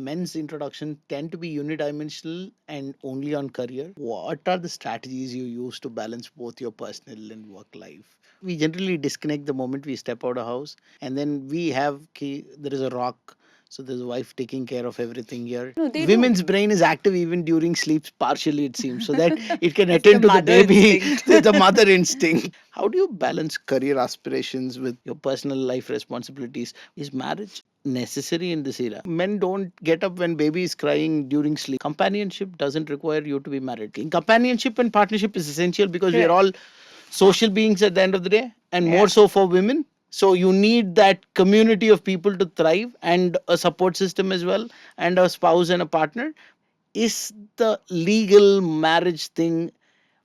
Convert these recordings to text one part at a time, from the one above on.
men's introduction tend to be unidimensional and only on career. What are the strategies you use to balance both your personal and work life? We generally disconnect the moment we step out of house, and then we have there is a rock. So there's a wife taking care of everything here. No, they do. Women's brain is active even during sleeps, partially it seems, so that it can It's the attend to the mother baby. instinct. It's the mother instinct. How do you balance career aspirations with your personal life responsibilities? Is marriage necessary in this era? Men don't get up when baby is crying during sleep. Companionship doesn't require you to be married. In companionship and partnership is essential because we are Correct. all social beings at the end of the day, and more Yeah. so for women. So you need that community of people to thrive and a support system as well, and a spouse and a partner. Is the legal marriage thing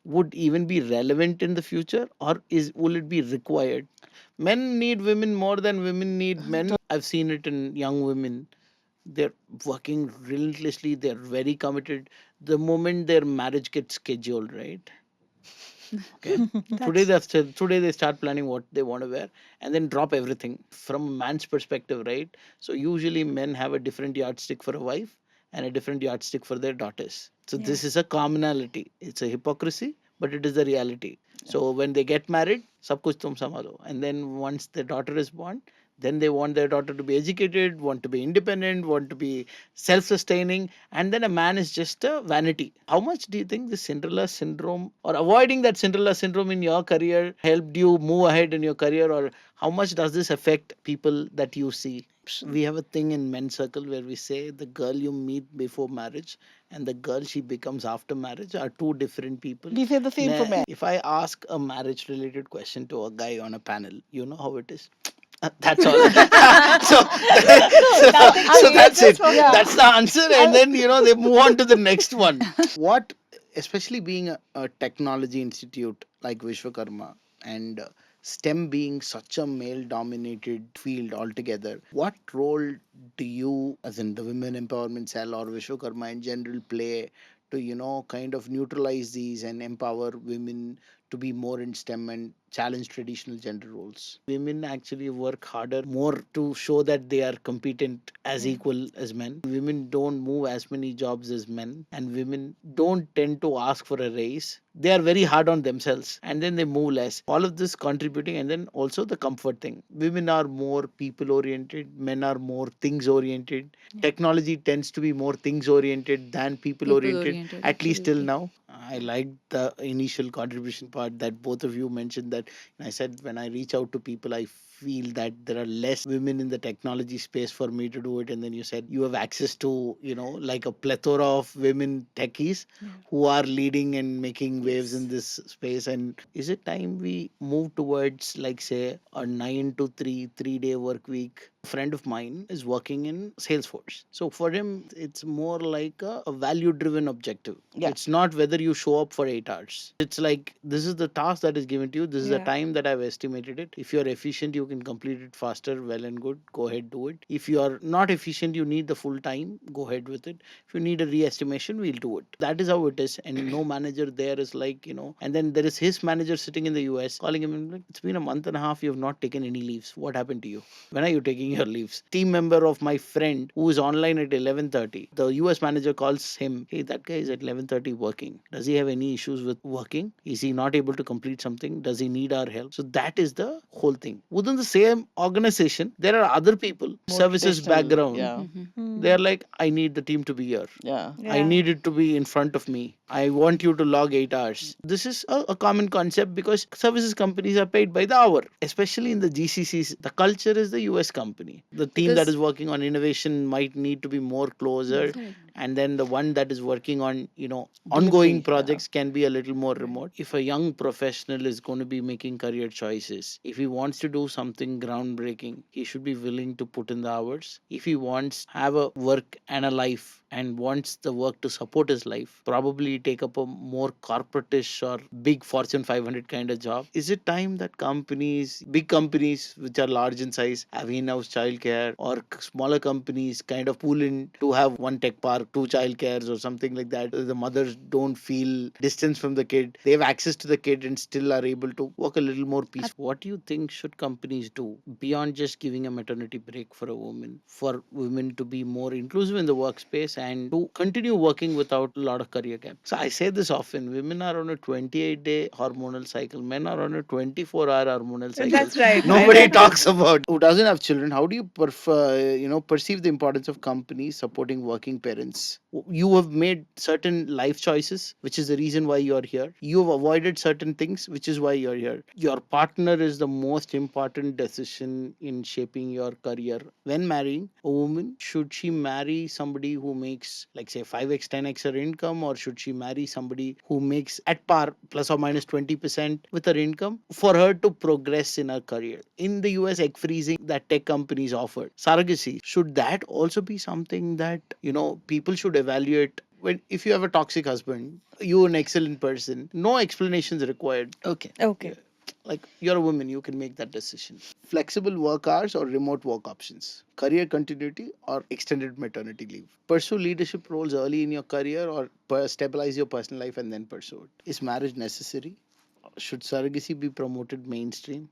would even be relevant in the future, or is will it be required? Men need women more than women need men. I've seen it in young women. They're working relentlessly, they're very committed. The moment their marriage gets scheduled, right? Okay. Today they start planning what they want to wear, and then drop everything from a man's perspective, right? So usually men have a different yardstick for a wife and a different yardstick for their daughters. So Yeah. this is a commonality. It's a hypocrisy, but it is the reality. So when they get married, sab kuch tum sambhalo. And then once their daughter is born, then they want their daughter to be educated, want to be independent, want to be self-sustaining, and then a man is just a vanity. How much do you think the Cinderella syndrome, or avoiding that Cinderella syndrome in your career, helped you move ahead in your career, or how much does this affect people that you see? We have a thing in men's circle where we say the girl you meet before marriage and the girl she becomes after marriage are two different people. We say the same for men. If I ask a marriage related question to a guy on a panel, you know how it is. That's all. so, No, nothing so that's changes it. from That's the answer, and then they move on to the next one. What, especially being a technology institute like Vishwakarma, and STEM being such a male-dominated field altogether, what role do you, as in the Women Empowerment Cell or Vishwakarma in general, play to kind of neutralize these and empower women to be more in STEM and challenge traditional gender roles? Women actually work harder, more to show that they are competent as equal as men. Women don't move as many jobs as men, and women don't tend to ask for a raise. They are very hard on themselves and then they move less. All of this contributing, and then also the comfort thing. Women are more people oriented, men are more things oriented. Technology tends to be more things oriented than people oriented, at least till now. I like the initial contribution part that both of you mentioned, that I said when I reach out to people, I feel that there are less women in the technology space for me to do it. And then you said you have access to, like a plethora of women techies who are leading and making waves in this space. And is it time we move towards, like, say, a 9 to 3 3-day work week? A friend of mine is working in Salesforce. So for him, it's more like a value driven objective. Yeah. It's not whether you show up for 8 hours. It's like, this is the task that is given to you. This is the time that I've estimated it. If you're efficient, you can complete it faster. Well and good. Go ahead, do it. If you are not efficient, you need the full time. Go ahead with it. If you need a re-estimation, we'll do it. That is how it is. And no manager there is like, and then there is his manager sitting in the US calling him and like, it's been a month and a half. You have not taken any leaves. What happened to you? When are you taking your leaves? Team member of my friend who is online at 11:30. The US manager calls him, hey, that guy is at 11:30 working. Does he have any issues with working? Is he not able to complete something? Does he need our help? So that is the whole thing. Within the same organization, there are other people, More services traditional. background. Yeah. They are like, I need the team to be here. Yeah. I need it to be in front of me. I want you to log 8 hours. This is a common concept because services companies are paid by the hour, especially in the GCCs. The culture is the US company. The team that is working on innovation might need to be more closer. And then the one that is working on, ongoing projects can be a little more remote. If a young professional is going to be making career choices, if he wants to do something groundbreaking, he should be willing to put in the hours. If he wants have a work and a life and wants the work to support his life, probably take up a more corporatish or big Fortune 500 kind of job. Is it time that companies, big companies which are large in size, have in-house childcare, or smaller companies kind of pool in to have one tech park, two childcares or something like that? The mothers don't feel distance from the kid. They have access to the kid and still are able to work a little more peaceful. What do you think should companies do beyond just giving a maternity break for a woman, for women to be more inclusive in the workspace and to continue working without a lot of career gap? So I say this often: women are on a 28-day hormonal cycle, men are on a 24-hour hormonal cycle. That's right. Nobody talks about who doesn't have children. How do you perceive the importance of companies supporting working parents? You have made certain life choices, which is the reason why you're here. You have avoided certain things, which is why you're here. Your partner is the most important decision in shaping your career. When marrying a woman, should she marry somebody who makes, like, say, 5x 10x her income, or should she marry somebody who makes at par plus or minus 20% with her income for her to progress in her career? In the US, egg freezing that tech companies offered, surrogacy, should that also be something that people should evaluate? When, if you have a toxic husband, you're an excellent person, no explanations required. Okay. Okay. Like, you're a woman, you can make that decision. Flexible work hours or remote work options, career continuity or extended maternity leave, pursue leadership roles early in your career, or stabilize your personal life and then pursue it. Is marriage necessary? Should surrogacy be promoted mainstream?